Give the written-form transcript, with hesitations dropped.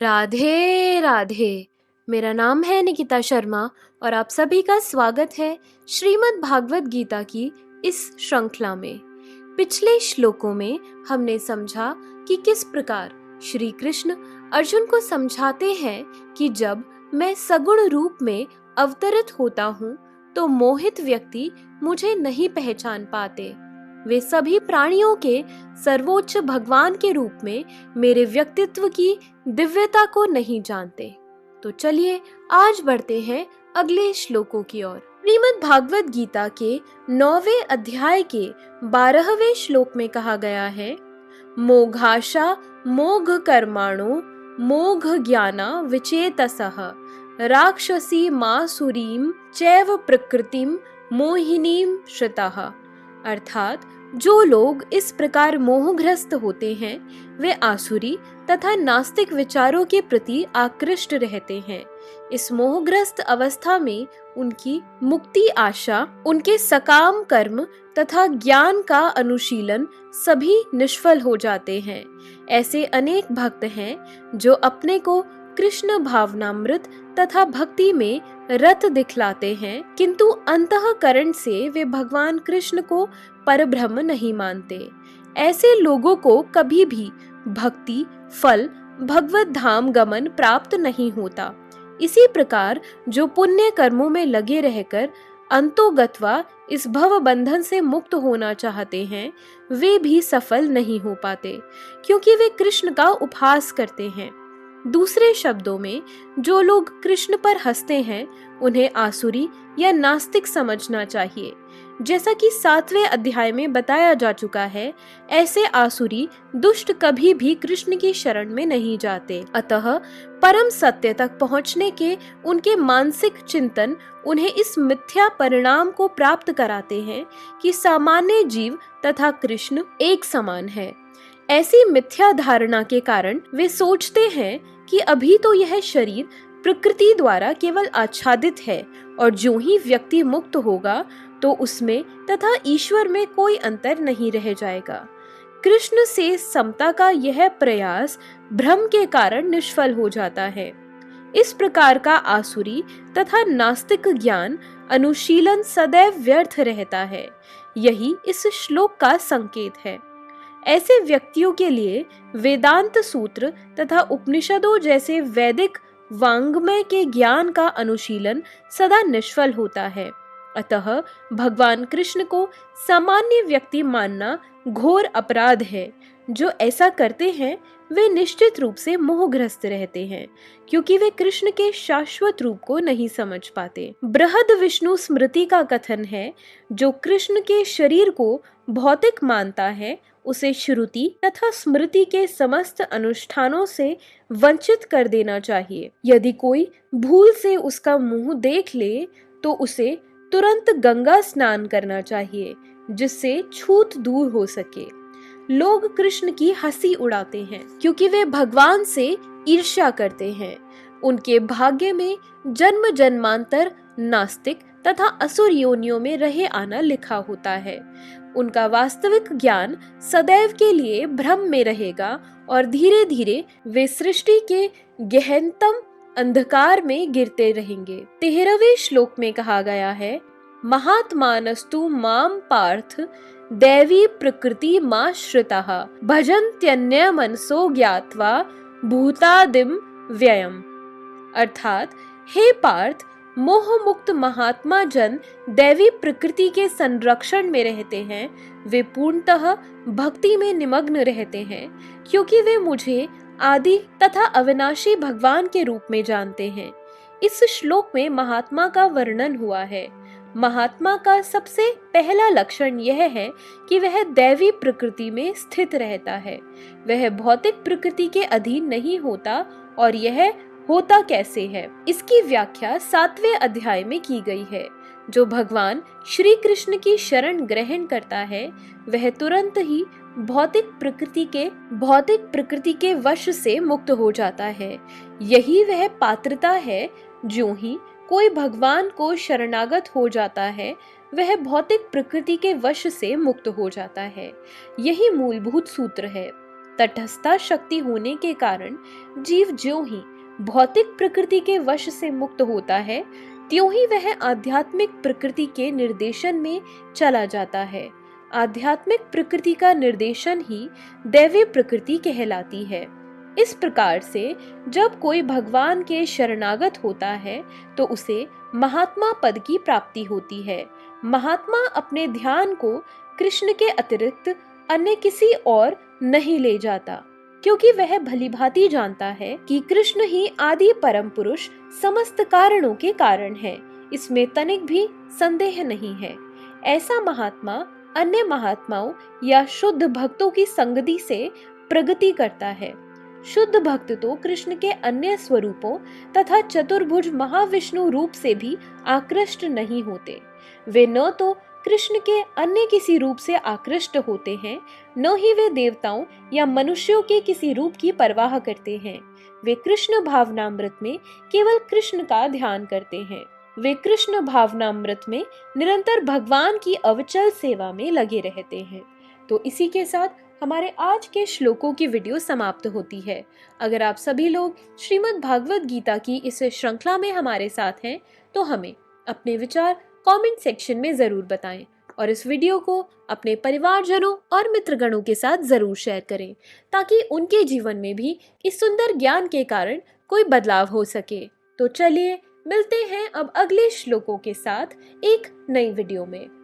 राधे राधे। मेरा नाम है निकिता शर्मा और आप सभी का स्वागत है श्रीमद् भागवत गीता की इस श्रृंखला में। पिछले श्लोकों में हमने समझा कि किस प्रकार श्री कृष्ण अर्जुन को समझाते हैं कि जब मैं सगुण रूप में अवतरित होता हूँ तो मोहित व्यक्ति मुझे नहीं पहचान पाते। वे सभी प्राणियों के सर्वोच्च भगवान के रूप में मेरे व्यक्तित्व की दिव्यता को नहीं जानते। तो चलिए आज बढ़ते हैं अगले श्लोकों की ओर। श्रीमद् भागवत गीता के 9वें अध्याय के 12वें श्लोक में कहा गया है, मोघाशा मोघ कर्माणो मोघ ज्ञाना विचेतसः राक्षसी मासुरीम चैव प्रकृतिम मोहिनीम श्रितः। अर्थात जो लोग इस प्रकार मोहग्रस्त होते हैं वे आसुरी तथा नास्तिक विचारों के प्रति आकृष्ट रहते हैं। इस मोहग्रस्त अवस्था में उनकी मुक्ति आशा, उनके सकाम कर्म तथा ज्ञान का अनुशीलन सभी निष्फल हो जाते हैं। ऐसे अनेक भक्त हैं जो अपने को कृष्ण भावनामृत तथा भक्ति में रत दिखलाते हैं, किंतु अंतःकरण से वे भगवान कृष्ण को परब्रह्म नहीं मानते। ऐसे लोगों को कभी भी भक्ति फल भगवत धाम गमन प्राप्त नहीं होता। इसी प्रकार जो पुण्य कर्मों में लगे रहकर अंतोगत्वा इस भव बंधन से मुक्त होना चाहते हैं वे भी सफल नहीं हो पाते, क्योंकि वे कृष्ण का उपहास करते हैं। दूसरे शब्दों में जो लोग कृष्ण पर हंसते हैं उन्हें आसुरी या नास्तिक समझना चाहिए। जैसा कि 7वें अध्याय में बताया जा चुका है, ऐसे आसुरी दुष्ट कभी भी कृष्ण की शरण में नहीं जाते। अतः परम सत्य तक पहुंचने के उनके मानसिक चिंतन उन्हें इस मिथ्या परिणाम को प्राप्त कराते हैं कि सामान्य जीव तथा कृष्ण एक समान है। ऐसी मिथ्या धारणा के कारण वे सोचते हैं कि अभी तो यह शरीर प्रकृति द्वारा केवल आच्छादित है और जो ही व्यक्ति मुक्त होगा तो उसमें तथा ईश्वर में कोई अंतर नहीं रह जाएगा। कृष्ण से समता का यह प्रयास भ्रम के कारण निष्फल हो जाता है। इस प्रकार का आसुरी तथा नास्तिक ज्ञान अनुशीलन सदैव व्यर्थ रहता है। यही इस श्लोक का संकेत है। ऐसे व्यक्तियों के लिए वेदांत सूत्र तथा उपनिषदों जैसे वैदिक वांग्मय के ज्ञान का अनुशीलन सदा निष्फल होता है। अतः भगवान कृष्ण को सामान्य व्यक्ति मानना घोर अपराध है। जो ऐसा करते हैं वे निश्चित रूप से मोहग्रस्त रहते हैं, क्योंकि वे कृष्ण के शाश्वत रूप को नहीं समझ पाते। बृहद विष्णु स्मृति का कथन है, जो कृष्ण के शरीर को भौतिक मानता है उसे श्रुति तथा स्मृति के समस्त अनुष्ठानों से वंचित कर देना चाहिए। यदि कोई भूल से उसका मुंह देख ले तो उसे तुरंत गंगा स्नान करना चाहिए, जिससे छूत दूर हो सके। लोग कृष्ण की हंसी उड़ाते हैं क्योंकि वे भगवान से ईर्ष्या करते हैं। उनके भाग्य में जन्म जन्मांतर नास्तिक तथा असुर योनियों में रहे आना लिखा होता है। उनका वास्तविक ज्ञान सदैव के लिए भ्रम में रहेगा और धीरे धीरे वे सृष्टि के गहनतम अंधकार में गिरते रहेंगे। 13वें श्लोक में कहा गया है, महात्मानस्तु माम पार्थ दैवी प्रकृति माश्रिताः भजन्त्यन्य मनसो ज्ञात्वा भूतादिम व्ययम्। अर्थात हे पार्थ, मोह मुक्त महात्मा जन दैवी प्रकृति के संरक्षण में रहते हैं। वे पूर्णतः भक्ति में निमग्न रहते हैं, क्योंकि वे मुझे आदि तथा अविनाशी भगवान के रूप में जानते हैं। इस श्लोक में महात्मा का वर्णन हुआ है। महात्मा का सबसे पहला लक्षण यह है कि वह दैवी प्रकृति में स्थित रहता है। वह भौतिक प्रकृति के अधीन नहीं होता। और यह होता कैसे है, इसकी व्याख्या 7वें अध्याय में की गई है। जो भगवान श्री कृष्ण की शरण ग्रहण करता है वह तुरंत ही भौतिक प्रकृति के वश से मुक्त हो जाता है। यही वह पात्रता है। जो ही कोई भगवान को शरणागत हो जाता है वह भौतिक प्रकृति के वश से मुक्त हो जाता है। यही मूलभूत सूत्र है। तटस्थता शक्ति होने के कारण जीव ज्यों ही भौतिक प्रकृति के वश से मुक्त होता है, त्यों ही वह आध्यात्मिक प्रकृति के निर्देशन में चला जाता है। आध्यात्मिक प्रकृति का निर्देशन ही दैवी प्रकृति कहलाती है। इस प्रकार से जब कोई भगवान के शरणागत होता है तो उसे महात्मा पद की प्राप्ति होती है। महात्मा अपने ध्यान को कृष्ण के अतिरिक्त अन्य किसी और नहीं ले जाता, क्योंकि वह भलीभांति जानता है कि कृष्ण ही आदि परम पुरुष समस्त कारणों के कारण है। इसमें तनिक भी संदेह नहीं है। ऐसा महात्मा अन्य महात्माओं या शुद्ध भक्तों की संगति से प्रगति करता है। शुद्ध भक्त तो कृष्ण के अन्य स्वरूपों तथा चतुर्भुज महाविष्णु रूप से भी आकृष्ट नहीं होते। वे न तो कृष्ण के अन्य किसी रूप से आकृष्ट होते हैं, न ही वे देवताओं या मनुष्यों के किसी रूप की परवाह करते हैं। वे कृष्ण भावनामृत में केवल कृष्ण का ध्यान करते हैं। वे कृष्ण भावनामृत में निरंतर भगवान की अविचल सेवा में लगे रहते हैं। तो इसी के साथ हमारे आज के श्लोकों की वीडियो समाप्त होती है। अगर आप सभी लोग श्रीमद् भागवत गीता की इस श्रृंखला में हमारे साथ हैं तो हमें अपने विचार कमेंट सेक्शन में जरूर बताएं और इस वीडियो को अपने परिवारजनों और मित्रगणों के साथ जरूर शेयर करें, ताकि उनके जीवन में भी इस सुंदर ज्ञान के कारण कोई बदलाव हो सके। तो चलिए मिलते हैं अब अगले श्लोकों के साथ एक नई वीडियो में।